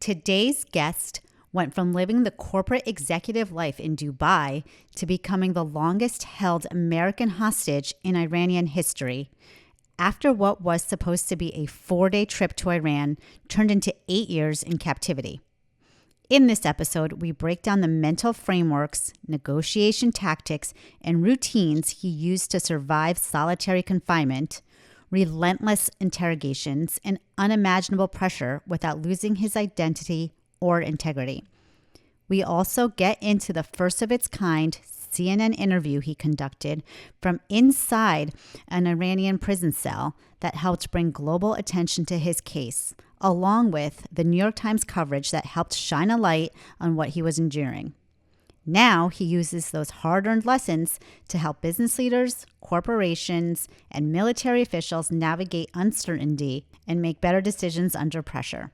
Today's guest went from living the corporate executive life in Dubai to becoming the longest held American hostage in Iranian history, after what was supposed to be a 4-day trip to Iran turned into 8 years in captivity. In this episode, we break down the mental frameworks, negotiation tactics, and routines he used to survive solitary confinement, relentless interrogations, and unimaginable pressure without losing his identity or integrity. We also get into the first of its kind CNN interview he conducted from inside an Iranian prison cell that helped bring global attention to his case, along with the New York Times coverage that helped shine a light on what he was enduring. Now he uses those hard-earned lessons to help business leaders, corporations, and military officials navigate uncertainty and make better decisions under pressure.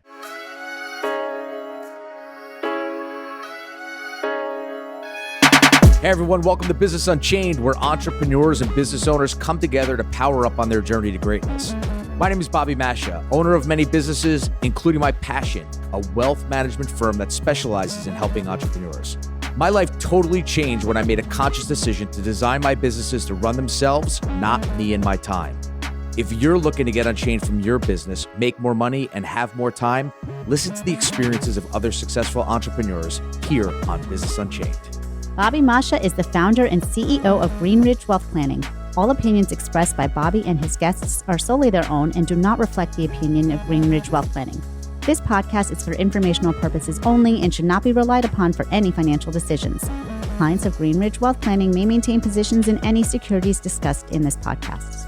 Hey everyone, welcome to Business Unchained, where entrepreneurs and business owners come together to power up on their journey to greatness. My name is Bobby Mascia, owner of many businesses, including my passion, a wealth management firm that specializes in helping entrepreneurs. My life totally changed when I made a conscious decision to design my businesses to run themselves, not me and my time. If you're looking to get unchained from your business, make more money, and have more time, listen to the experiences of other successful entrepreneurs here on Business Unchained. Bobby Mascia is the founder and CEO of Greenridge Wealth Planning. All opinions expressed by Bobby and his guests are solely their own and do not reflect the opinion of Greenridge Wealth Planning. This podcast is for informational purposes only and should not be relied upon for any financial decisions. Clients of Greenridge Wealth Planning may maintain positions in any securities discussed in this podcast.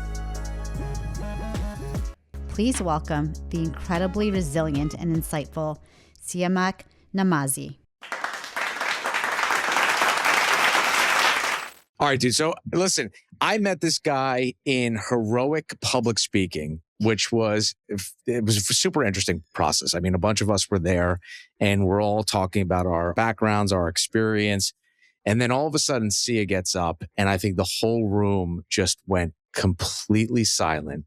Please welcome the incredibly resilient and insightful Siamak Namazi. All right, dude. So listen, I met this guy in heroic public speaking, which was a super interesting process. I mean, a bunch of us were there and we're all talking about our backgrounds, our experience. And then all of a sudden, Sia gets up and I think the whole room just went completely silent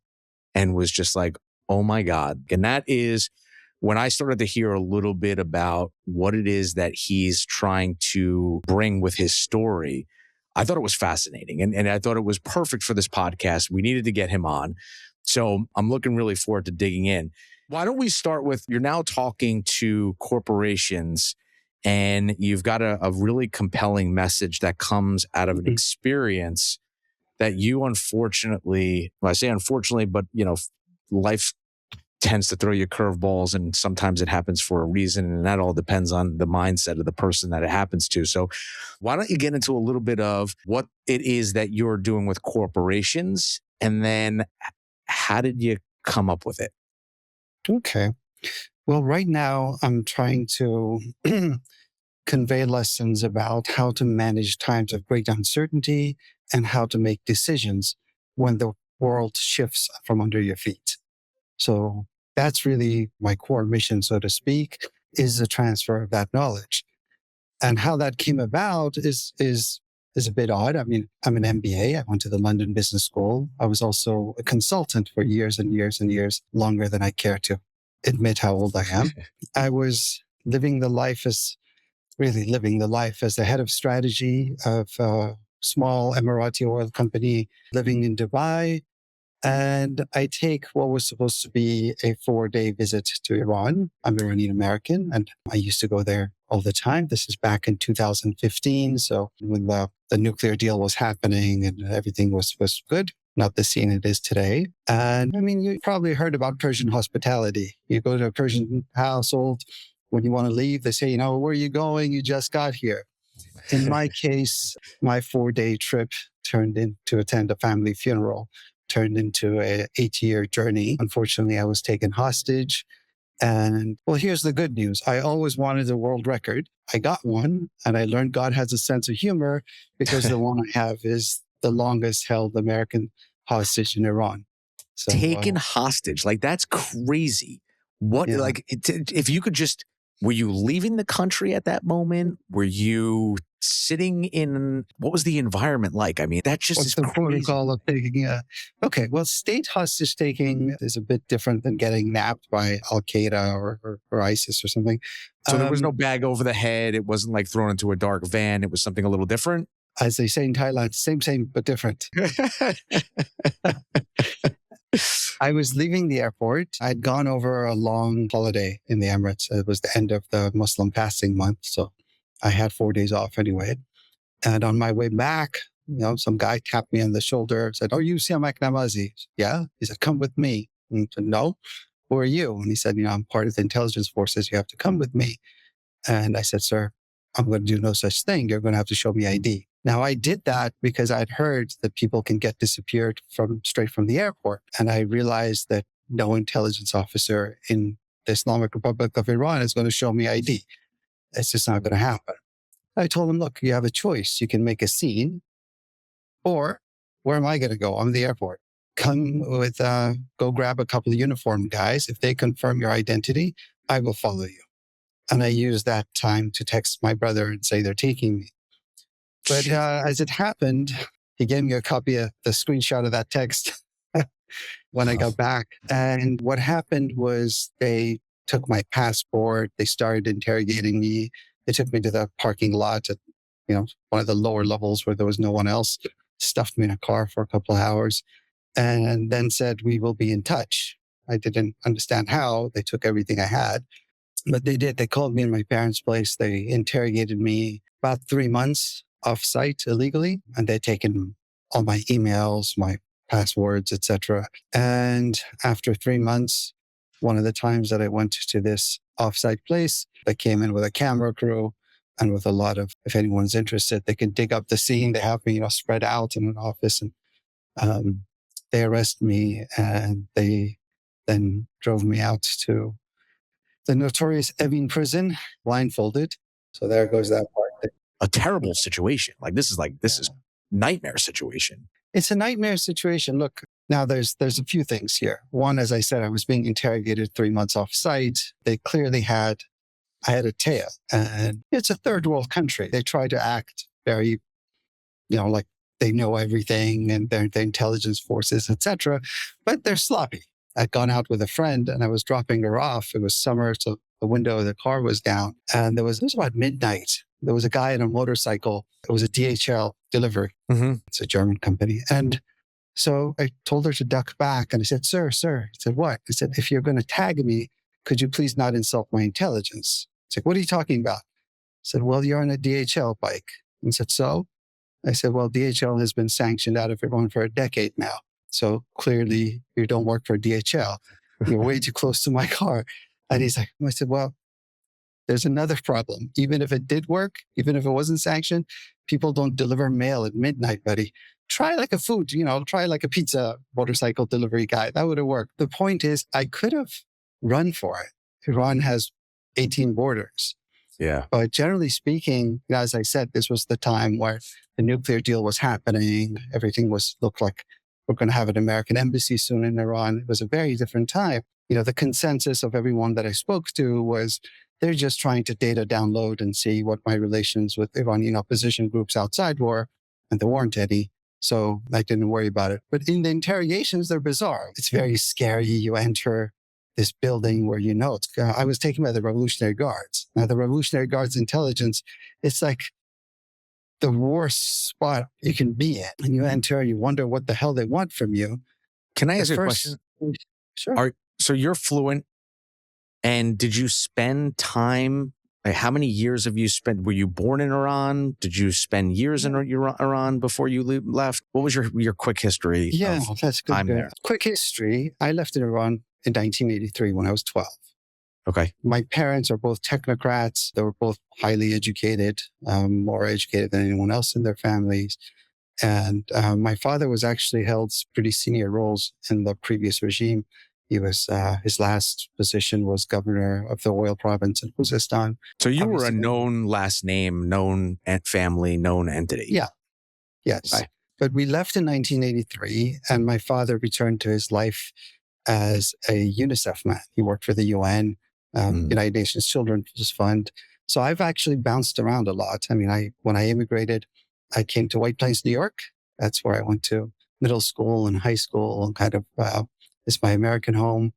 and was just like, oh my God. And that is when I started to hear a little bit about what it is that he's trying to bring with his story. I thought it was fascinating and I thought it was perfect for this podcast. We needed to get him on. So I'm looking really forward to digging in. Why don't we start with, you're now talking to corporations and you've got a really compelling message that comes out of an experience that you unfortunately, well, I say unfortunately, but life tends to throw you curveballs and sometimes it happens for a reason. And that all depends on the mindset of the person that it happens to. So why don't you get into a little bit of what it is that you're doing with corporations and then how did you come up with it? Okay. Well, right now I'm trying to convey lessons about how to manage times of great uncertainty and how to make decisions when the world shifts from under your feet. So that's really my core mission, so to speak, is the transfer of that knowledge. And how that came about is a bit odd. I mean, I'm an MBA. I went to the London Business School. I was also a consultant for years and years and years, longer than I care to admit how old I am. I was living the life as the head of strategy of a small Emirati oil company living in Dubai. And I take what was supposed to be a 4-day visit to Iran. I'm Iranian American, and I used to go there all the time. This is back in 2015. So when the nuclear deal was happening and everything was good, not the scene it is today. And I mean, you probably heard about Persian hospitality. You go to a Persian household, when you want to leave, they say, where are you going? You just got here. In my case, my 4-day trip turned into attend a family funeral. Turned into an 8-year journey. Unfortunately, I was taken hostage. And well, here's the good news. I always wanted a world record. I got one, and I learned God has a sense of humor because the one I have is the longest held American hostage in Iran. So, Taken hostage, like that's crazy. What, if you could just, were you leaving the country at that moment? Were you sitting in, what was the environment like? I mean, that just What's is the crazy. protocol of taking okay, well, state hostage taking is a bit different than getting nabbed by Al Qaeda or ISIS or something. So there was no bag over the head. It wasn't like thrown into a dark van. It was something a little different. As they say in Thailand, same, but different. I was leaving the airport. I'd gone over a long holiday in the Emirates. It was the end of the Muslim fasting month. So I had 4 days off anyway. And on my way back, some guy tapped me on the shoulder, said, "Are you Siamak Namazi?" Yeah. He said, "Come with me." And I said, "No. Who are you?" And he said, "I'm part of the intelligence forces. You have to come with me." And I said, "Sir, I'm going to do no such thing. You're going to have to show me ID." Now, I did that because I'd heard that people can get disappeared straight from the airport. And I realized that no intelligence officer in the Islamic Republic of Iran is going to show me ID. It's just not going to happen. I told him, "Look, you have a choice. You can make a scene, or where am I going to go? I'm in the airport. Go grab a couple of uniformed guys. If they confirm your identity, I will follow you." And I used that time to text my brother and say they're taking me. But as it happened, he gave me a copy of the screenshot of that text when I got back. And what happened was they took my passport. They started interrogating me. They took me to the parking lot at, one of the lower levels where there was no one else, stuffed me in a car for a couple of hours, and then said, "We will be in touch." I didn't understand how. They took everything I had. But they did. They called me in my parents' place. They interrogated me about 3 months off-site illegally, and they'd taken all my emails, my passwords, etc. And after 3 months, one of the times that I went to this off-site place, they came in with a camera crew and with a lot of, if anyone's interested, they can dig up the scene. They have me, spread out in an office, and they arrested me, and they then drove me out to the notorious Evin prison, blindfolded. So there goes that part. A terrible situation. This is nightmare situation. It's a nightmare situation. Look, now there's a few things here. One, as I said, I was being interrogated 3 months off site. They clearly I had a tail, and it's a third world country. They try to act very, like they know everything and they're the intelligence forces, etc. But they're sloppy. I'd gone out with a friend and I was dropping her off. It was summer, so the window of the car was down. And it was about midnight. There was a guy on a motorcycle. It was a DHL delivery. Mm-hmm. It's a German company. And so I told her to duck back. And I said, "Sir." I said, "What?" I said, "If you're going to tag me, could you please not insult my intelligence?" It's like, "What are you talking about?" I said, "Well, you're on a DHL bike." And he said, "So?" I said, "Well, DHL has been sanctioned out of Iran for a decade now. So clearly you don't work for DHL. You're way too close to my car." And he's like, I said, "Well, there's another problem. Even if it did work, even if it wasn't sanctioned, people don't deliver mail at midnight, buddy. Try like a food, try like a pizza motorcycle delivery guy. That would have worked." The point is, I could have run for it. Iran has 18 borders. Yeah. But generally speaking, as I said, this was the time where the nuclear deal was happening. Everything looked like we're going to have an American embassy soon in Iran. It was a very different time. The consensus of everyone that I spoke to was they're just trying to data download and see what my relations with Iranian opposition groups outside were, and there weren't any. So I didn't worry about it. But in the interrogations, they're bizarre. It's very scary. You enter this building where I was taken by the Revolutionary Guards. Now, the Revolutionary Guards intelligence, it's like the worst spot you can be in. And you enter, you wonder what the hell they want from you. Can I ask you a question? Sure. So you're fluent, and did you spend time? How many years have you spent? Were you born in Iran? Did you spend years in Iran before you left? What was your quick history? Yeah, that's good. Time there. Quick history. I left in Iran in 1983 when I was 12. Okay. My parents are both technocrats. They were both highly educated, more educated than anyone else in their families. And my father was actually held pretty senior roles in the previous regime. He was his last position was governor of the oil province in Khuzestan. So you were a known last name, known family, known entity. Yeah. Yes. Right. But we left in 1983, and my father returned to his life as a UNICEF man. He worked for the UN, United Nations Children's Fund. So I've actually bounced around a lot. I mean, when I immigrated, I came to White Plains, New York. That's where I went to middle school and high school, and kind of it's my American home.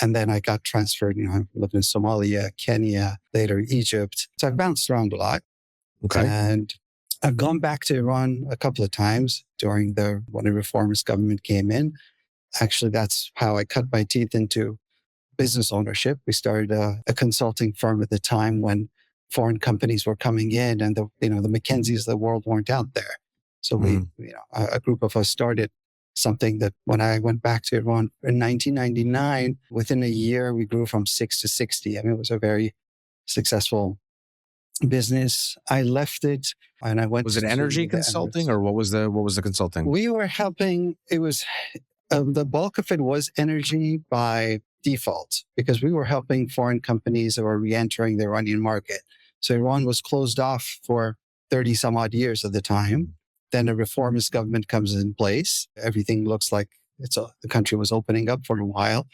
And then I got transferred. I lived in Somalia, Kenya, later Egypt. So I've bounced around a lot. Okay. And I've gone back to Iran a couple of times when the reformist government came in. Actually, that's how I cut my teeth into business ownership. We started a consulting firm at the time when foreign companies were coming in, and the McKinseys of the world weren't out there. So a group of us started something that when I went back to Iran in 1999, within a year, we grew from 6 to 60. I mean, it was a very successful business. I left it and I went. Was it energy consulting, or what was the consulting? We were helping. It was the bulk of it was energy by default, because we were helping foreign companies that were re-entering the Iranian market. So Iran was closed off for 30 some odd years at the time. Then a reformist government comes in place. Everything looks like the country was opening up for a while.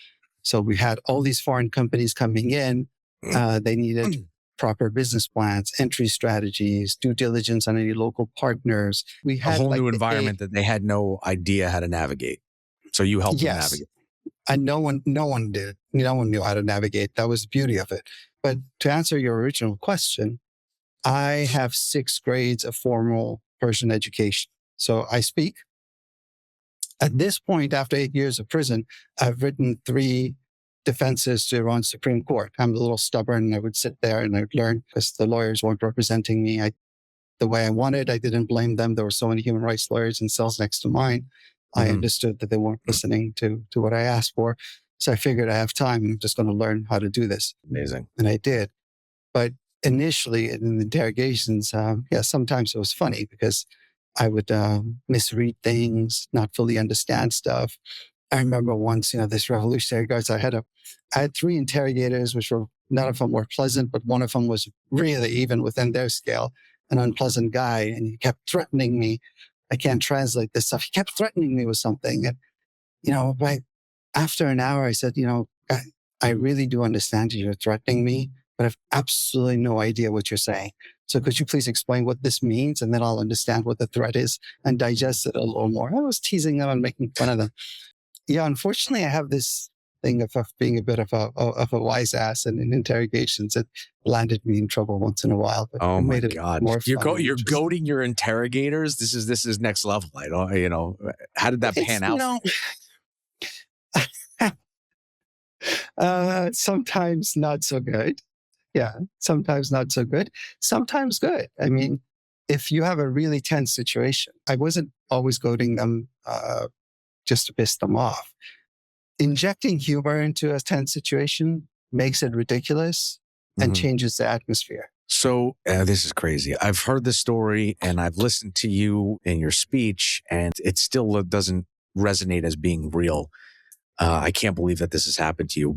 So we had all these foreign companies coming in. They needed proper business plans, entry strategies, due diligence on any local partners. We had a whole new environment that they had no idea how to navigate. So you helped them navigate. And no one did. No one knew how to navigate. That was the beauty of it. But to answer your original question, I have 6 grades of formal Persian education. So I speak. At this point, after 8 years of prison, I've written 3 defenses to Iran's Supreme Court. I'm a little stubborn, and I would sit there and I would learn because the lawyers weren't representing me the way I wanted. I didn't blame them. There were so many human rights lawyers in cells next to mine. I understood that they weren't listening to what I asked for. So I figured I have time. I'm just going to learn how to do this. Amazing. And I did. But initially in the interrogations, sometimes it was funny because I would misread things, not fully understand stuff. I remember once, this Revolutionary Guards, I had 3 interrogators, which were, none of them were pleasant, but one of them was really, even within their scale, an unpleasant guy. And he kept threatening me. I can't translate this stuff. He kept threatening me with something. And, right after an hour, I said, I really do understand you're threatening me, but I have absolutely no idea what you're saying. So could you please explain what this means? And then I'll understand what the threat is and digest it a little more. I was teasing them and making fun of them. Yeah, unfortunately, I have this thing of being a bit of a wise ass, and in interrogations, it landed me in trouble once in a while. But oh my made it God! More you're goading your interrogators. This is next level. I don't. How did that pan out? Sometimes not so good. Yeah, sometimes not so good. Sometimes good. I mean, if you have a really tense situation, I wasn't always goading them just to piss them off. Injecting humor into a tense situation makes it ridiculous and changes the atmosphere. So this is crazy. I've heard this story and I've listened to you in your speech, and it still doesn't resonate as being real. I can't believe that this has happened to you.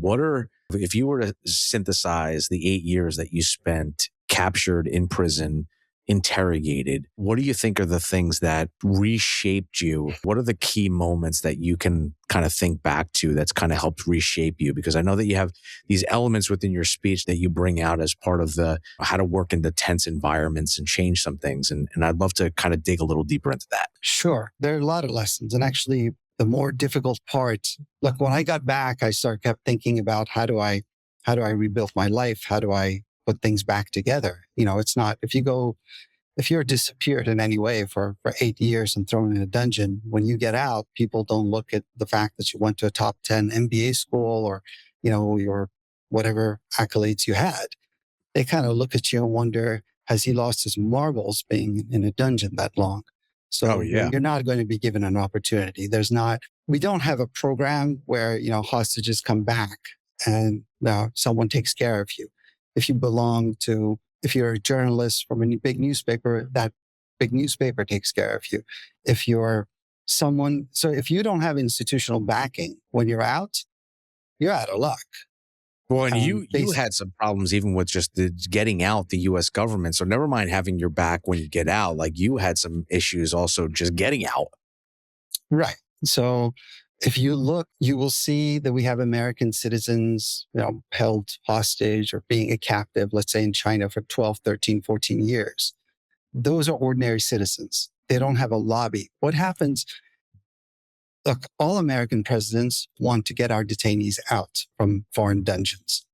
If you were to synthesize the 8 years that you spent captured in prison, interrogated, what do you think are the things that reshaped you? What are the key moments that you can kind of think back to that's kind of helped reshape you? Because I know that you have these elements within your speech that you bring out as part of the how to work in the tense environments and change some things. And I'd love to kind of dig a little deeper into that. Sure. There are a lot of lessons. And actually, the more difficult part, look, when I got back, I kept thinking about how do I rebuild my life? How do I put things back together? It's not, if you're disappeared in any way for 8 years and thrown in a dungeon, when you get out, people don't look at the fact that you went to a top 10 MBA school or, your whatever accolades you had. They kind of look at you and wonder, has he lost his marbles being in a dungeon that long? So you're not going to be given an opportunity. We don't have a program where, hostages come back and someone takes care of you. If you're a journalist from a big newspaper, that big newspaper takes care of you. If you don't have institutional backing when you're out of luck. Well, and you had some problems even with just getting out the U.S. government. So never mind having your back when you get out. Like you had some issues also just getting out. Right. So If you look, you will see that we have American citizens, held hostage or being a captive, let's say in China for 12, 13, 14 years. Those are ordinary citizens. They don't have a lobby. What happens? Look, all American presidents want to get our detainees out from foreign dungeons.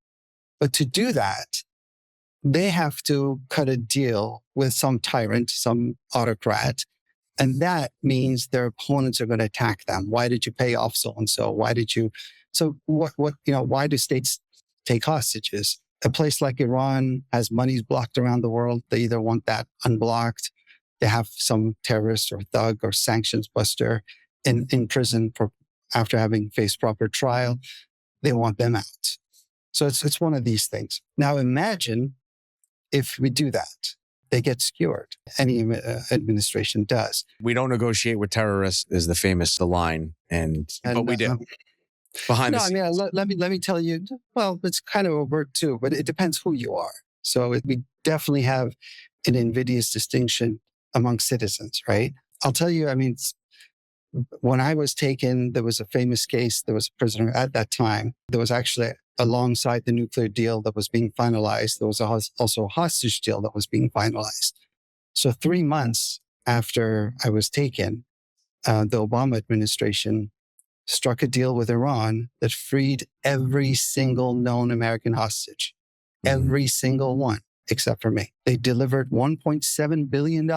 But to do that, they have to cut a deal with some tyrant, some autocrat. And that means their opponents are going to attack them. Why did you pay off so-and-so? Why do states take hostages? A place like Iran has monies blocked around the world. They either want that unblocked. They have some terrorist or thug or sanctions buster in prison after having faced proper trial. They want them out. So it's one of these things. Now imagine if we do that. They get skewered. Any administration does. We don't negotiate with terrorists is the famous line, but we do. Behind the scenes. Let me tell you, well, it's kind of a word too, but it depends who you are. So we definitely have an invidious distinction among citizens, right? I'll tell you, when I was taken, there was a famous case. There was a prisoner at that time. There was actually, alongside the nuclear deal that was being finalized, there was also a hostage deal that was being finalized. So 3 months after I was taken, the Obama administration struck a deal with Iran that freed every single known American hostage, every single one, except for me. They delivered $1.7 billion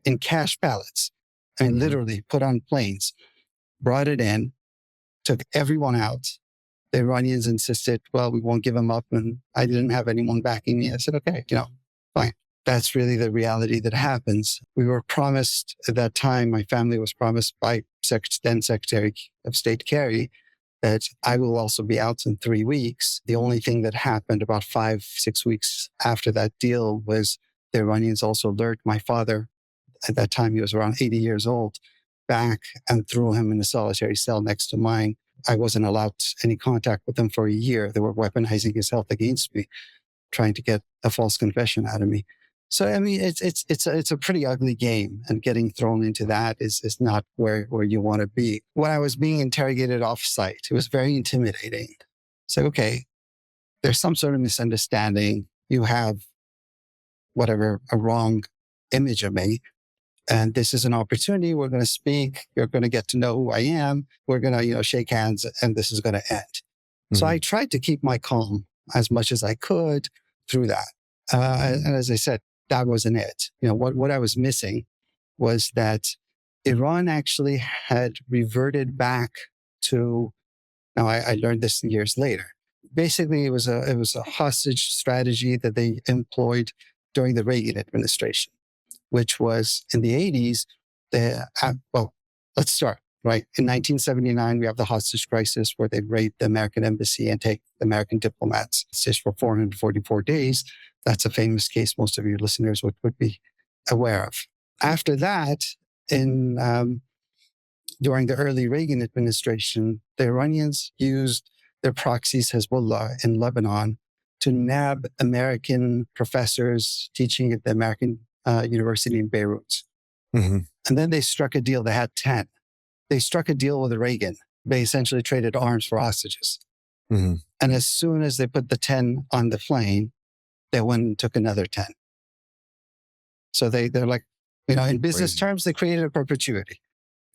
in cash ballots. Literally put on planes, brought it in, took everyone out. The Iranians insisted, well, we won't give them up. And I didn't have anyone backing me. I said, okay, fine. That's really the reality that happens. We were promised at that time, my family was promised by then Secretary of State Kerry that I will also be out in 3 weeks. The only thing that happened about 5-6 weeks after that deal was the Iranians also lured my father, at that time he was around 80 years old, back and threw him in a solitary cell next to mine. I wasn't allowed any contact with them for a year. They were weaponizing his health against me, trying to get a false confession out of me. So, it's a pretty ugly game, and getting thrown into that is not where you want to be. When I was being interrogated off-site, it was very intimidating. So, okay, there's some sort of misunderstanding. You have a wrong image of me. And this is an opportunity. We're going to speak. You're going to get to know who I am. We're going to, shake hands, and this is going to end. Mm-hmm. So I tried to keep my calm as much as I could through that. And as I said, that wasn't it. What I was missing was that Iran actually had reverted back to, now I learned this years later. Basically, it was a hostage strategy that they employed during the Reagan administration, which was in the 80s. Let's start, right? In 1979, we have the hostage crisis where they raid the American embassy and take the American diplomats. It's just for 444 days. That's a famous case most of your listeners would be aware of. After that, during the early Reagan administration, the Iranians used their proxies, Hezbollah in Lebanon, to nab American professors teaching at the American University in Beirut. Mm-hmm. And then they struck a deal. They had 10. They struck a deal with Reagan. They essentially traded arms for hostages. Mm-hmm. And as soon as they put the 10 on the plane, they went and took another 10. So they're like, in business terms, they created a perpetuity.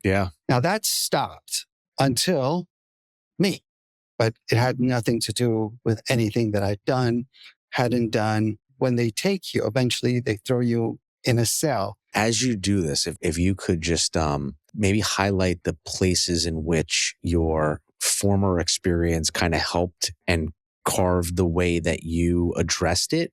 Yeah. Now that stopped until me, but it had nothing to do with anything that I'd done, hadn't done. When they take you, eventually they throw you in a cell. As you do this, if you could just maybe highlight the places in which your former experience kind of helped and carved the way that you addressed it,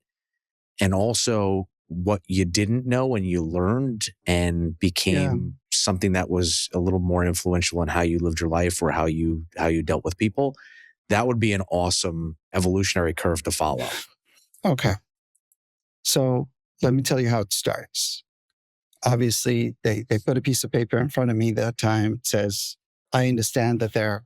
and also what you didn't know and you learned and became something that was a little more influential in how you lived your life or how you dealt with people, that would be an awesome evolutionary curve to follow. Okay. So let me tell you how it starts. Obviously, they put a piece of paper in front of me that time. It says, I understand that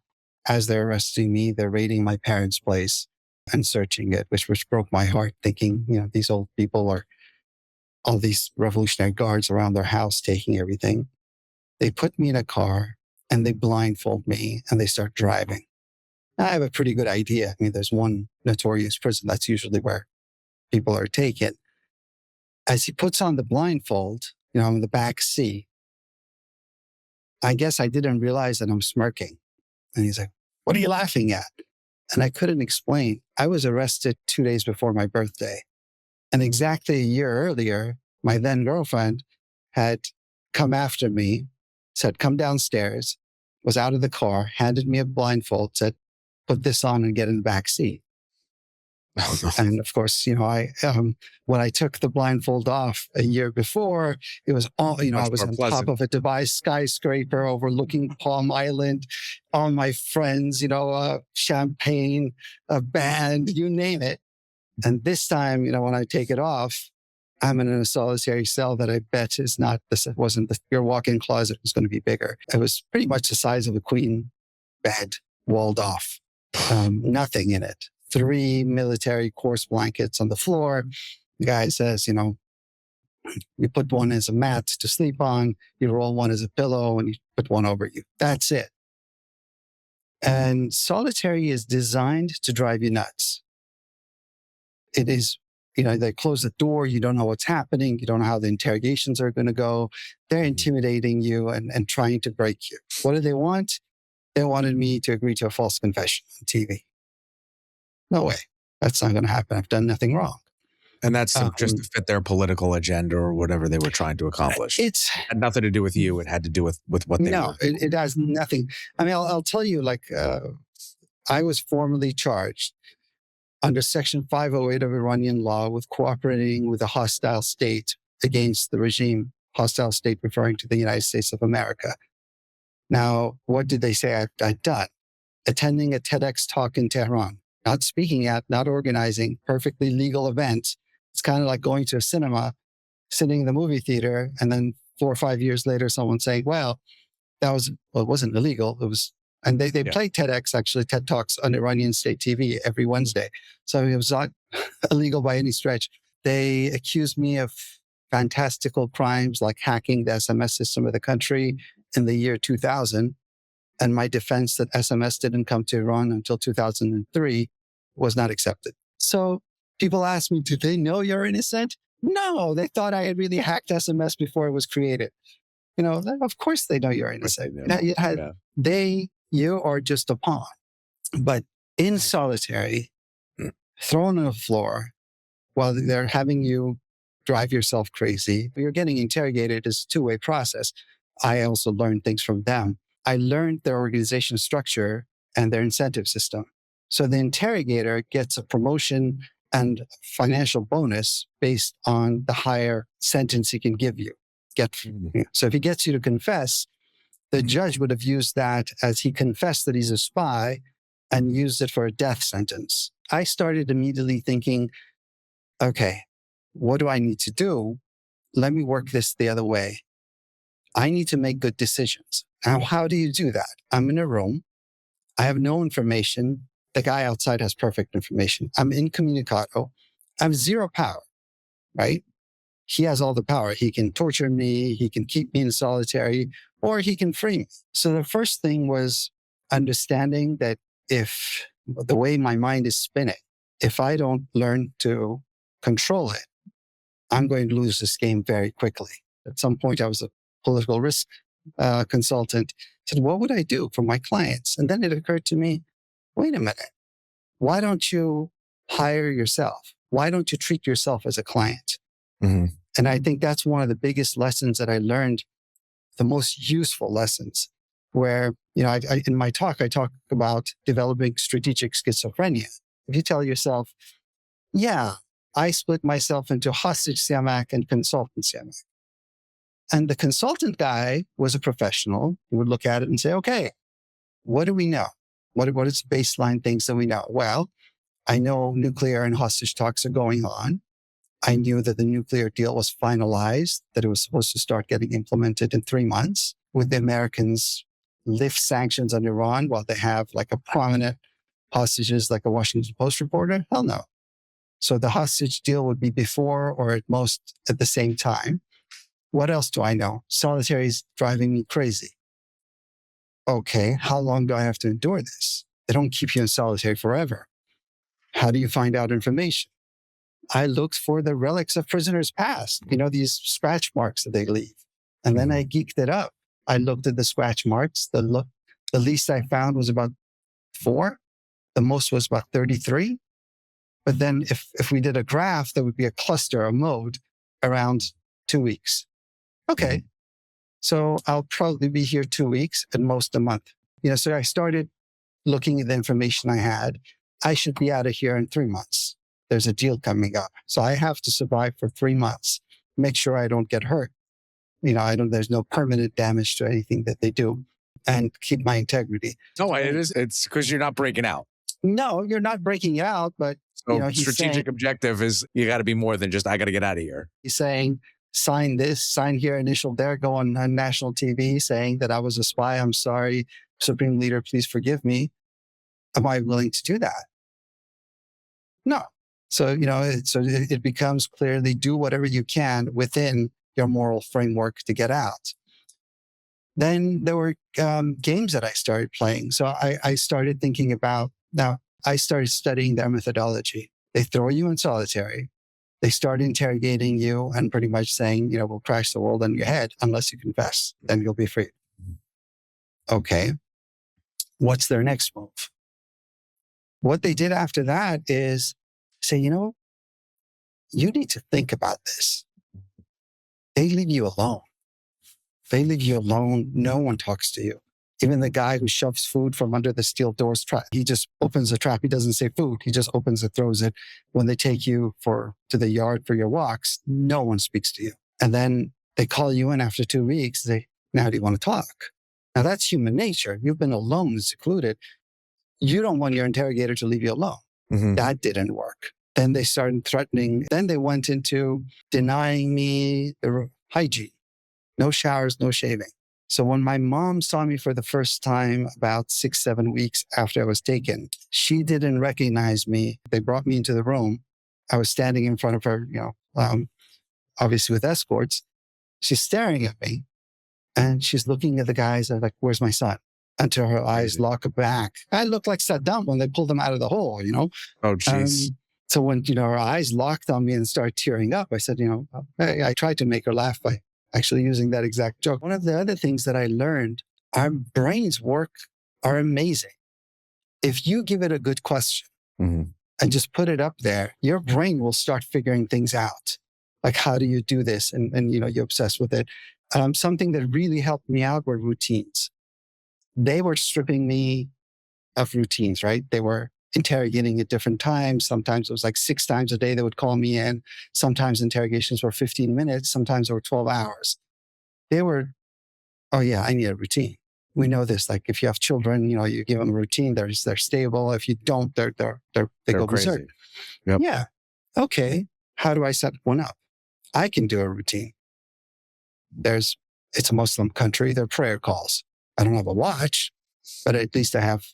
as they're arresting me, they're raiding my parents' place and searching it, which broke my heart, thinking, these old people are all these Revolutionary Guards around their house taking everything. They put me in a car and they blindfold me and they start driving. I have a pretty good idea. I mean, there's one notorious prison. That's usually where people are taken. As he puts on the blindfold, I'm in the back seat. I guess I didn't realize that I'm smirking. And he's like, "What are you laughing at?" And I couldn't explain. I was arrested 2 days before my birthday. And exactly a year earlier, my then girlfriend had come after me, said, "Come downstairs," was out of the car, handed me a blindfold, said, "Put this on and get in the back seat." Oh, no. And of course, when I took the blindfold off a year before, it was all, Much I was more on pleasant. top of a Dubai skyscraper overlooking Palm Island, all my friends, champagne, a band, you name it. And this time, when I take it off, I'm in a solitary cell that I bet is not, this wasn't your walk-in closet was going to be bigger. It was pretty much the size of a queen bed, walled off, nothing in it. 3 military coarse blankets on the floor. The guy says, you put one as a mat to sleep on, you roll one as a pillow, and you put one over you. That's it. And solitary is designed to drive you nuts. It is, they close the door. You don't know what's happening. You don't know how the interrogations are going to go. They're intimidating you and trying to break you. What do they want? They wanted me to agree to a false confession on TV. No way. That's not going to happen. I've done nothing wrong. And that's just to fit their political agenda or whatever they were trying to accomplish. It had nothing to do with you. It had to do with what they were. No, it has nothing. I mean, I'll tell you, I was formally charged under Section 508 of Iranian law with cooperating with a hostile state against the regime, hostile state referring to the United States of America. Now, what did they say I'd done? Attending a TEDx talk in Tehran, not speaking at, not organizing, perfectly legal events. It's kind of like going to a cinema, sitting in the movie theater, and then 4 or 5 years later, someone saying, well, it wasn't illegal. It was, and they play TEDx, actually, TED Talks on Iranian state TV every Wednesday. So it was not illegal by any stretch. They accused me of fantastical crimes like hacking the SMS system of the country in the year 2000. And my defense that SMS didn't come to Iran until 2003 was not accepted. So people ask me, do they know you're innocent? No, they thought I had really hacked SMS before it was created. Of course they know you're innocent. You are just a pawn. But in solitary, thrown on the floor while they're having you drive yourself crazy, you're getting interrogated. It's a two-way process. I also learned things from them. I learned their organization structure and their incentive system. So the interrogator gets a promotion and financial bonus based on the higher sentence he can give you. So if he gets you to confess, the judge would have used that as he confessed that he's a spy and used it for a death sentence. I started immediately thinking, okay, what do I need to do? Let me work this the other way. I need to make good decisions. Now, how do you do that? I'm in a room. I have no information. The guy outside has perfect information. I'm incommunicado. I have zero power, right? He has all the power. He can torture me. He can keep me in solitary, or he can free me. So the first thing was understanding that if the way my mind is spinning, if I don't learn to control it, I'm going to lose this game very quickly. At some point, I was a political risk consultant. I said, what would I do for my clients? And then it occurred to me, wait a minute. Why don't you hire yourself? Why don't you treat yourself as a client? Mm-hmm. And I think that's one of the biggest lessons that I learned, the most useful lessons, where, in my talk, I talk about developing strategic schizophrenia. If you tell yourself, yeah, I split myself into hostage Siamak and consultant Siamak. And the consultant guy was a professional. He would look at it and say, okay, what do we know? What is baseline things that we know? Well, I know nuclear and hostage talks are going on. I knew that the nuclear deal was finalized, that it was supposed to start getting implemented in 3 months. Would the Americans lift sanctions on Iran while they have like a prominent hostages like a Washington Post reporter? Hell no. So the hostage deal would be before or at most at the same time. What else do I know? Solitary is driving me crazy. Okay, how long do I have to endure this? They don't keep you in solitary forever. How do you find out information? I looked for the relics of prisoners past, these scratch marks that they leave. And then I geeked it up. I looked at the scratch marks. The least I found was about 4. The most was about 33. But then if we did a graph, there would be a cluster, a mode around 2 weeks. Okay. So I'll probably be here 2 weeks, at most a month. So I started looking at the information I had. I should be out of here in 3 months. There's a deal coming up. So I have to survive for 3 months, make sure I don't get hurt. There's no permanent damage to anything that they do, and keep my integrity. No, it's because you're not breaking out. No, you're not breaking out, but so strategic objective is you got to be more than just, I got to get out of here. He's saying, sign this, sign here, initial there, go on national TV saying that I was a spy. I'm sorry, Supreme Leader, please forgive me. Am I willing to do that? No. So, it becomes clearly do whatever you can within your moral framework to get out. Then there were games that I started playing. So I started thinking about, now I started studying their methodology. They throw you in solitary. They start interrogating you and pretty much saying, we'll crash the world on your head unless you confess. Then you'll be free. Okay. What's their next move? What they did after that is say, you need to think about this. They leave you alone. They leave you alone. No one talks to you. Even the guy who shoves food from under the steel doors trap, he just opens the trap. He doesn't say food. He just opens it, throws it. When they take you to the yard for your walks, no one speaks to you. And then they call you in after 2 weeks. Now do you want to talk? Now that's human nature. You've been alone and secluded. You don't want your interrogator to leave you alone. Mm-hmm. That didn't work. Then they started threatening. Then they went into denying me the hygiene. No showers, no shaving. So when my mom saw me for the first time about 6-7 weeks after I was taken, she didn't recognize me. They brought me into the room. I was standing in front of her, obviously with escorts. She's staring at me and she's looking at the guys and like, where's my son? Until her eyes lock back. I look like Saddam when they pulled him out of the hole, Oh, jeez. So when, her eyes locked on me and started tearing up, I said, I tried to make her laugh by actually using that exact joke. One of the other things that I learned, our brains are amazing. If you give it a good question and just put it up there, your brain will start figuring things out. Like, how do you do this? And you're obsessed with it. Something that really helped me out were routines. They were stripping me of routines, right? They were interrogating at different times. Sometimes it was like 6 times a day they would call me in. Sometimes interrogations were 15 minutes. Sometimes they were 12 hours. They were, oh yeah, I need a routine. We know this. Like if you have children, you give them a routine. They're stable. If you don't, they go berserk. Yep. Yeah. Okay. How do I set one up? I can do a routine. It's a Muslim country. There are prayer calls. I don't have a watch, but at least I have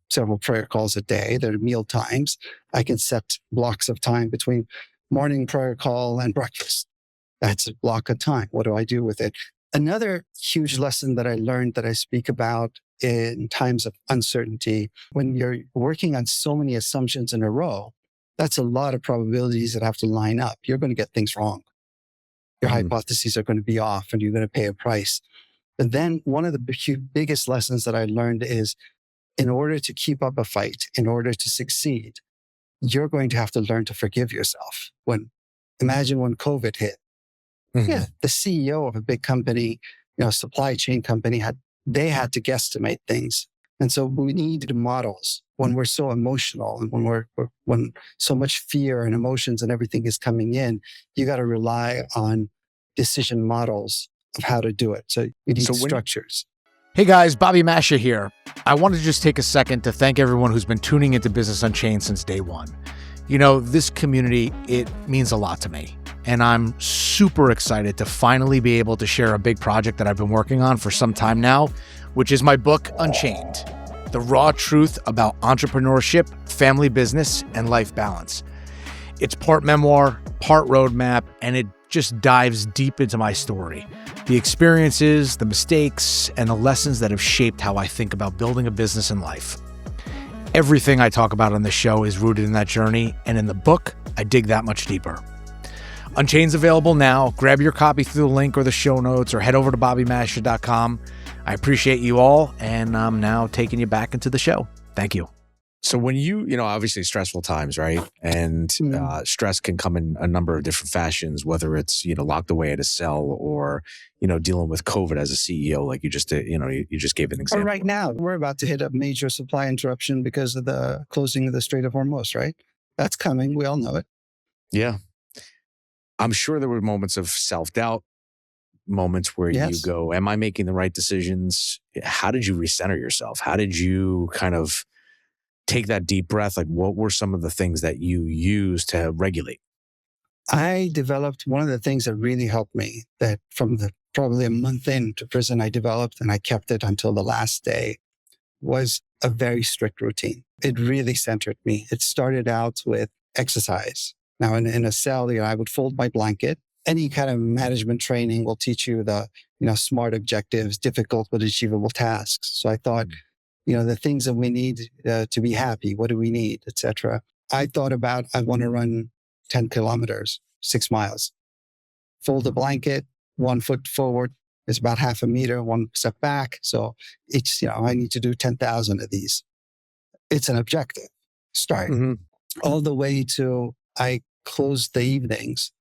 several prayer calls a day. There are meal times. I can set blocks of time between morning prayer call and breakfast. That's a block of time. What do I do with it? Another huge lesson that I learned that I speak about in times of uncertainty, when you're working on so many assumptions in a row, that's a lot of probabilities that have to line up. You're going to get things wrong. Your hypotheses are going to be off and you're going to pay a price. But then one of the biggest lessons that I learned is in order to keep up a fight, in order to succeed, you're going to have to learn to forgive yourself. Imagine when COVID hit. Yeah, the CEO of a big company, supply chain company, had to guesstimate things. And so we need models when we're so emotional and when so much fear and emotions and everything is coming in, you got to rely on decision models of how to do it. So you need structures. Hey guys, Bobby Mascia here. I want to just take a second to thank everyone who's been tuning into Business Unchained since day one. This community, it means a lot to me. And I'm super excited to finally be able to share a big project that I've been working on for some time now, which is my book, Unchained, the raw truth about entrepreneurship, family business, and life balance. It's part memoir, part roadmap, and it just dives deep into my story, the experiences, the mistakes, and the lessons that have shaped how I think about building a business and life. Everything I talk about on the show is rooted in that journey, and in the book, I dig that much deeper. Unchained's available now. Grab your copy through the link or the show notes, or head over to bobbymascia.com. I appreciate you all, and I'm now taking you back into the show. Thank you. So when obviously stressful times, right? And stress can come in a number of different fashions, whether it's, locked away at a cell or, dealing with COVID as a CEO, like you just did, you just gave an example. Right now, we're about to hit a major supply interruption because of the closing of the Strait of Hormuz, right? That's coming. We all know it. Yeah. I'm sure there were moments of self-doubt, moments where you go, am I making the right decisions? How did you recenter yourself? How did you kind of take that deep breath? Like, what were some of the things that you used to regulate? I developed one of the things that really helped me, that from probably a month into prison, I developed, and I kept it until the last day, was a very strict routine. It really centered me. It started out with exercise. Now, in a cell, I would fold my blanket. Any kind of management training will teach you the, SMART objectives, difficult but achievable tasks. So I thought, the things that we need to be happy, what do we need, etc. I thought about, I want to run 10 kilometers, 6 miles. Fold a blanket, 1 foot forward is about half a meter, 1 step back. So each, I need to do 10,000 of these. It's an objective. Start all the way to, I closed the evenings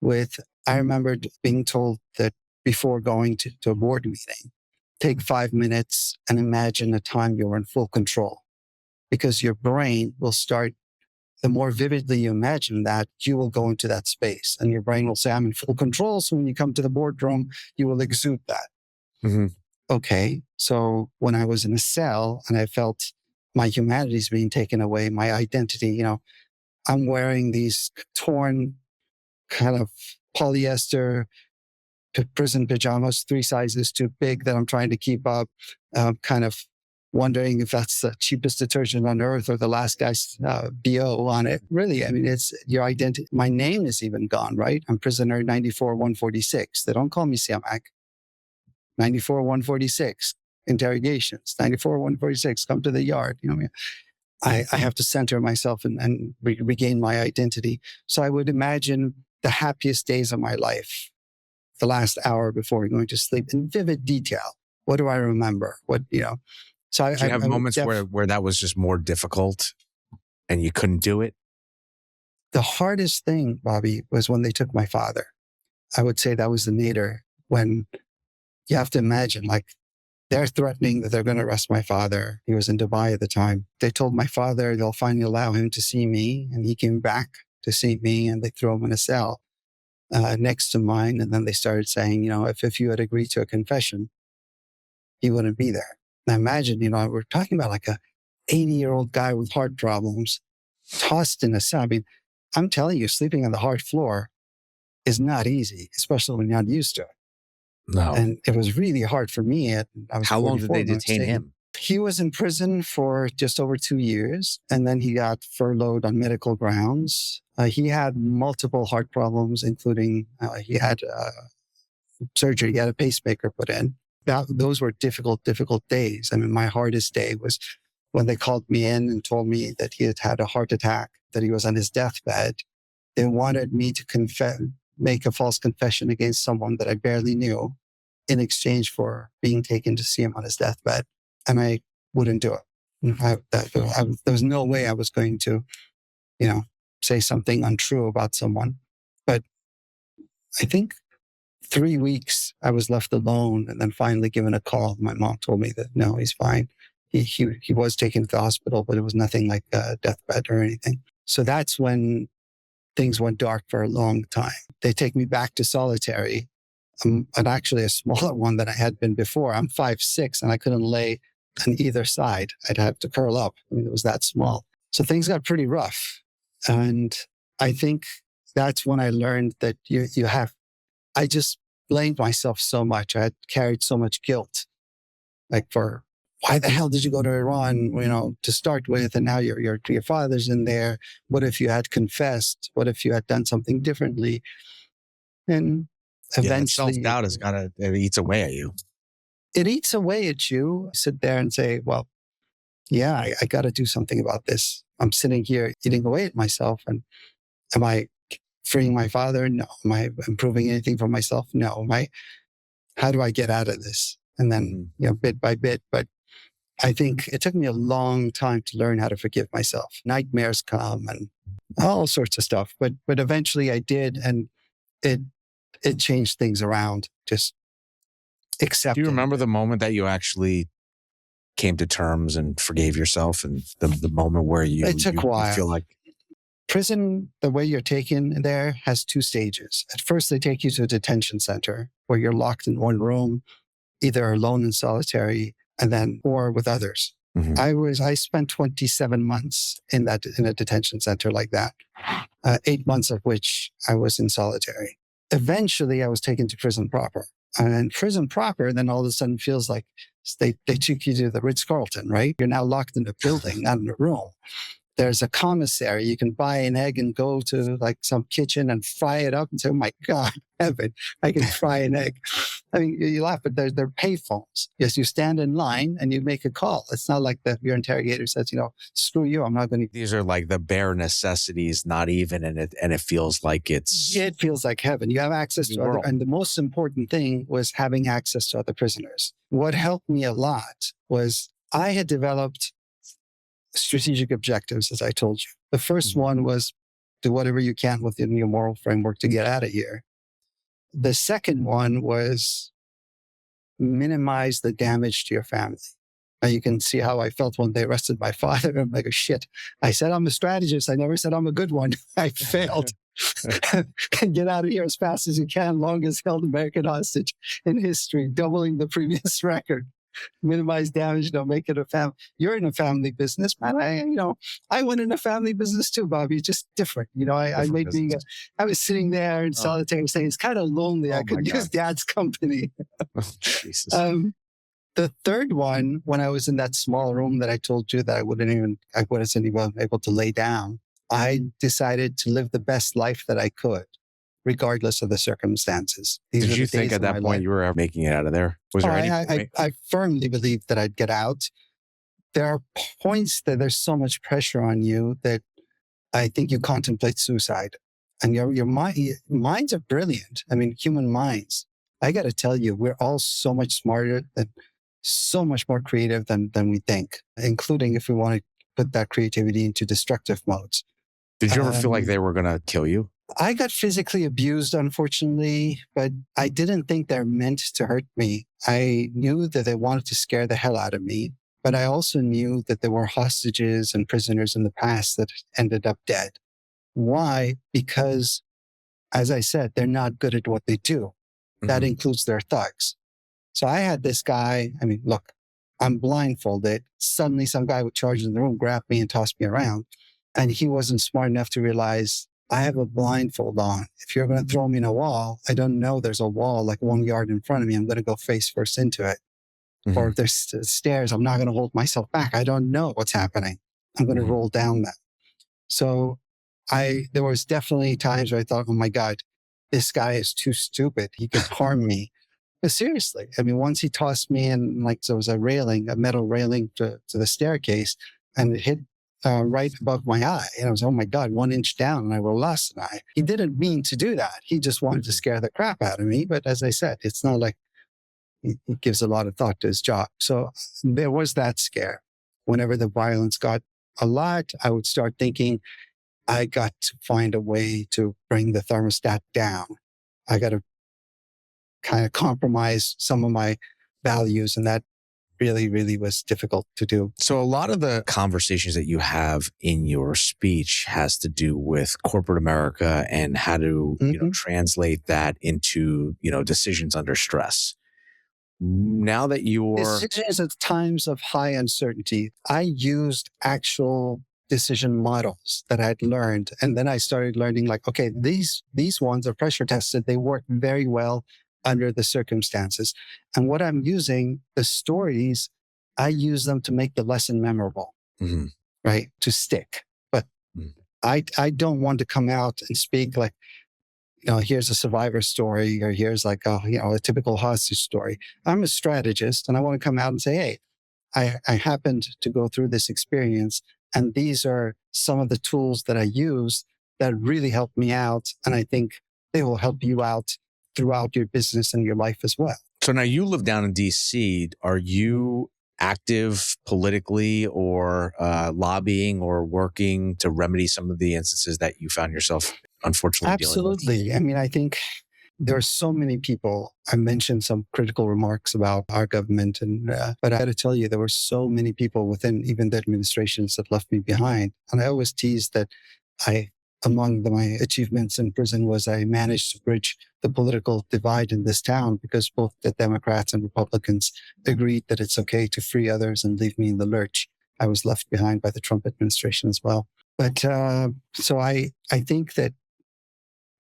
with, I remember being told that before going to a board meeting, take 5 minutes and imagine a time you're in full control, because your brain will start, the more vividly you imagine that, you will go into that space and your brain will say, I'm in full control. So when you come to the boardroom, you will exude that. Okay. So when I was in a cell and I felt my humanities being taken away, my identity, I'm wearing these torn kind of polyester prison pajamas, 3 sizes too big that I'm trying to keep up, kind of wondering if that's the cheapest detergent on earth or the last guy's BO on it. Really, I mean, it's your identity. My name is even gone, right? I'm prisoner 94-146. They don't call me Siamak. 94-146, interrogations. 94-146, come to the yard. I have to center myself and regain my identity. So I would imagine the happiest days of my life, the last hour before going to sleep, in vivid detail. What do I remember? So Did you have moments where that was just more difficult and you couldn't do it? The hardest thing, Bobby, was when they took my father. I would say that was the nadir, when you have to imagine, like, they're threatening that they're going to arrest my father. He was in Dubai at the time. They told my father they'll finally allow him to see me, and he came back to see me, and they threw him in a cell next to mine. And then they started saying, if you had agreed to a confession, he wouldn't be there. Now imagine, we're talking about like a 80-year-old guy with heart problems tossed in a cell. I mean, I'm telling you, sleeping on the hard floor is not easy, especially when you're not used to it. No. And it was really hard for me. How long did they detain him? He was in prison for just over 2 years, and then he got furloughed on medical grounds. He had multiple heart problems, including he had surgery. He had a pacemaker put in. Those were difficult days. I mean, my hardest day was when they called me in and told me that he had had a heart attack, that he was on his deathbed. They wanted me to make a false confession against someone that I barely knew in exchange for being taken to see him on his deathbed. And I wouldn't do it. There was no way I was going to, say something untrue about someone. But I think 3 weeks I was left alone, and then finally given a call. My mom told me that, no, he's fine. He was taken to the hospital, but it was nothing like a deathbed or anything. So that's when things went dark for a long time. They take me back to solitary. I'm actually a smaller one than I had been before. I'm 5'6", and I couldn't lay on either side. I'd have to curl up. I mean, it was that small. So things got pretty rough. And I think that's when I learned that I just blamed myself so much. I had carried so much guilt, like, for why the hell did you go to Iran, to start with? And now your father's in there. What if you had confessed? What if you had done something differently? And eventually self-doubt it eats away at you. it eats away at you. Sit there and say, well, yeah, I got to do something about this. I'm sitting here eating away at myself. And am I freeing my father? No. Am I improving anything for myself? No. How do I get out of this? And then, bit by bit. But I think it took me a long time to learn how to forgive myself. Nightmares come and all sorts of stuff. But eventually I did. And it changed things around. Just accepting. Do you remember the moment that you actually came to terms and forgave yourself, and the moment where it took a while. You feel like prison, the way you're taken there has two stages. At first, they take you to a detention center where you're locked in one room, either alone and solitary, or with others. Mm-hmm. I spent 27 months in a detention center like that, 8 months of which I was in solitary. Eventually, I was taken to prison proper. And prison proper, then all of a sudden feels like they took you to the Ritz-Carlton, right? You're now locked in a building, not in a room. There's a commissary. You can buy an egg and go to like some kitchen and fry it up and say, oh my God, heaven, I can fry an egg. I mean, you laugh, but they're pay phones. Yes, you stand in line and you make a call. It's not like your interrogator says, screw you, I'm not going to. These are like the bare necessities, not even, and it feels like it feels like heaven. You have access to other, and the most important thing was having access to other prisoners. What helped me a lot was I had developed strategic objectives, as I told you. The first one was do whatever you can within your moral framework to get out of here. The second one was minimize the damage to your family. Now you can see how I felt when they arrested my father. I'm like, oh, shit. I said I'm a strategist. I never said I'm a good one. I failed. Get out of here as fast as you can. Longest held American hostage in history, doubling the previous record. Minimize damage, don't make it a family. You're in a family business, man. I went in a family business too, Bobby. It's just different. I was sitting there in solitary saying, it's kind of lonely. I could use Dad's company. Jesus. The third one, when I was in that small room that I told you that I wasn't even able to lay down, I decided to live the best life that I could, regardless of the circumstances. Did you think at that point you were making it out of there? Was there any point? I firmly believed that I'd get out. There are points that there's so much pressure on you that I think you contemplate suicide. And your minds are brilliant. I mean, human minds. I got to tell you, we're all so much smarter and so much more creative than we think, including if we want to put that creativity into destructive modes. Did you ever feel like they were going to kill you? I got physically abused, unfortunately, but I didn't think they're meant to hurt me. I knew that they wanted to scare the hell out of me, but I also knew that there were hostages and prisoners in the past that ended up dead. Why? Because, as I said, they're not good at what they do. That includes their thugs. So I had this guy, look, I'm blindfolded. Suddenly some guy with charges in the room grabbed me and tossed me around. And he wasn't smart enough to realize I have a blindfold on. If you're going to throw me in a wall, I don't know there's a wall like 1 yard in front of me. I'm going to go face first into it. Or if there's stairs, I'm not going to hold myself back. I don't know what's happening. I'm going to roll down them. So there was definitely times where I thought, oh my God, this guy is too stupid. He could harm me. But seriously, once he tossed me in, there was a metal railing to the staircase, and it hit right above my eye. And I was, oh my God, 1 inch down and I will lost an eye. He didn't mean to do that. He just wanted to scare the crap out of me. But as I said, it's not like he gives a lot of thought to his job. So there was that scare. Whenever the violence got a lot, I would start thinking, I got to find a way to bring the thermostat down. I got to kind of compromise some of my values. And that really, really was difficult to do. So a lot of the conversations that you have in your speech has to do with corporate America and how to translate that into, decisions under stress. Now that decisions at times of high uncertainty, I used actual decision models that I'd learned. And then I started learning okay, these ones are pressure tested. They work very well under the circumstances. And what I'm using, the stories, I use them to make the lesson memorable, right? To stick. But I don't want to come out and speak like, here's a survivor story, or here's like a typical hostage story. I'm a strategist, and I want to come out and say, hey, I happened to go through this experience, and these are some of the tools that I use that really helped me out. And I think they will help you out throughout your business and your life as well. So now you live down in DC. Are you active politically or lobbying or working to remedy some of the instances that you found yourself unfortunately dealing with? Absolutely. I mean, I think there are so many people. I mentioned some critical remarks about our government, but I got to tell you, there were so many people within even the administrations that left me behind. And I always tease that among my achievements in prison was I managed to bridge the political divide in this town, because both the Democrats and Republicans agreed that it's okay to free others and leave me in the lurch. I was left behind by the Trump administration as well. But so I think that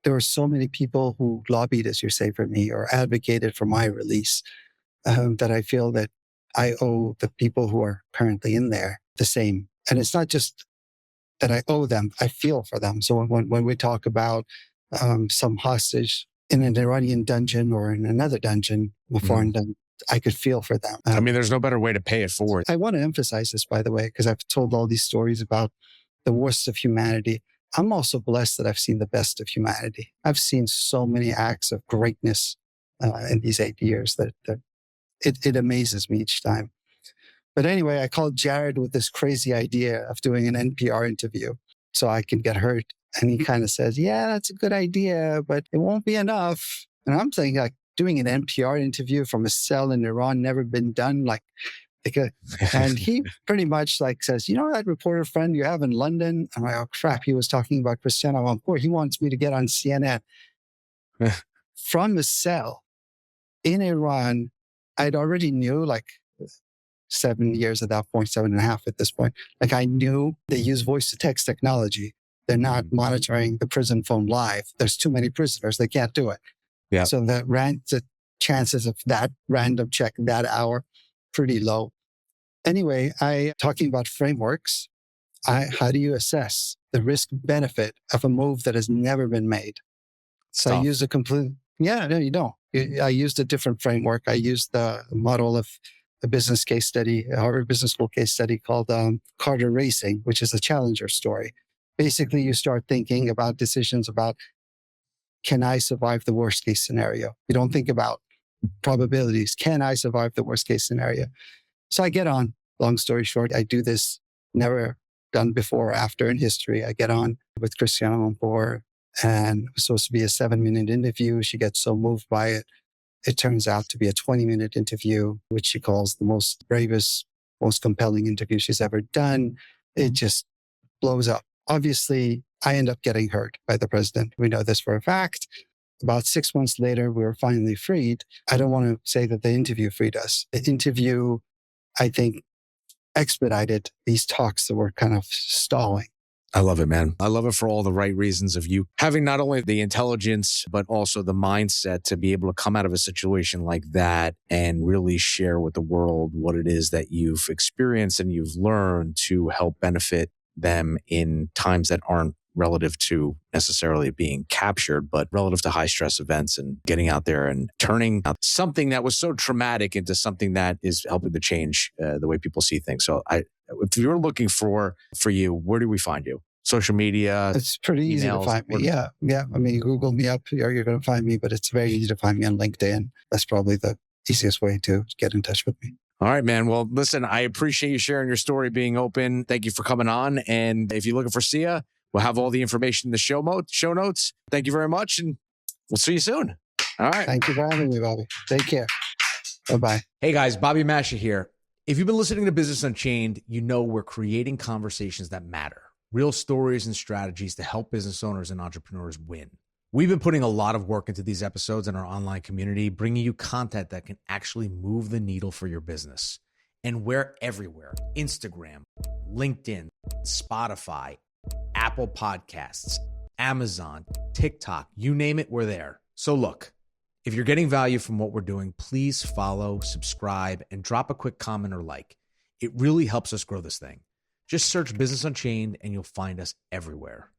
there were so many people who lobbied, as you say, for me, or advocated for my release, that I feel that I owe the people who are currently in there the same. And it's not just that I owe them, I feel for them. So when we talk about some hostage in an Iranian dungeon or in another dungeon, a foreign dungeon, I could feel for them. I mean, there's no better way to pay it forward. I want to emphasize this, by the way, because I've told all these stories about the worst of humanity. I'm also blessed that I've seen the best of humanity. I've seen so many acts of greatness in these 8 years that it amazes me each time. But anyway, I called Jared with this crazy idea of doing an NPR interview so I can get heard. And he kind of says, yeah, that's a good idea, but it won't be enough. And I'm thinking, like, doing an NPR interview from a cell in Iran, never been done. And he pretty much says, that reporter friend you have in London? I'm like, oh, crap. He was talking about Cristiano Ampur. He wants me to get on CNN. From a cell in Iran, I'd already knew 7 years at that point, 7.5 at this point. I knew they use voice to text technology. They're not monitoring the prison phone live. There's too many prisoners. They can't do it. Yeah. So the chances of that random check that hour, pretty low. Anyway, talking about frameworks, how do you assess the risk benefit of a move that has never been made? So I used you don't. I used a different framework. I used the model of a business case study, a Harvard Business School case study called Carter Racing, which is a challenger story. Basically, you start thinking about decisions about, can I survive the worst case scenario? You don't think about probabilities. Can I survive the worst case scenario? So I get on. Long story short, I do this, never done before or after in history. I get on with Cristiano Ampur, and it was supposed to be a 7-minute interview. She gets so moved by it. It turns out to be a 20-minute interview, which she calls the most bravest, most compelling interview she's ever done. It just blows up. Obviously, I end up getting heard by the president. We know this for a fact. About 6 months later, we were finally freed. I don't want to say that the interview freed us. The interview, I think, expedited these talks that were kind of stalling. I love it, man. I love it for all the right reasons of you having not only the intelligence, but also the mindset to be able to come out of a situation like that and really share with the world what it is that you've experienced and you've learned to help benefit them in times that aren't relative to necessarily being captured, but relative to high stress events and getting out there and turning something that was so traumatic into something that is helping to change the way people see things. So if you're looking for you, where do we find you? Social media? It's pretty easy to find me. Yeah. I mean, Google me up, you're going to find me, but it's very easy to find me on LinkedIn. That's probably the easiest way to get in touch with me. All right, man. Well, listen, I appreciate you sharing your story, being open. Thank you for coming on. And if you're looking for Sia, we'll have all the information in the show notes. Thank you very much, and we'll see you soon. All right. Thank you for having me, Bobby. Take care. Bye-bye. Hey, guys. Bobby Mascia here. If you've been listening to Business Unchained, you know we're creating conversations that matter. Real stories and strategies to help business owners and entrepreneurs win. We've been putting a lot of work into these episodes in our online community, bringing you content that can actually move the needle for your business. And we're everywhere. Instagram, LinkedIn, Spotify, Apple Podcasts, Amazon, TikTok, you name it, we're there. So look, if you're getting value from what we're doing, please follow, subscribe, and drop a quick comment or like. It really helps us grow this thing. Just search Business Unchained and you'll find us everywhere.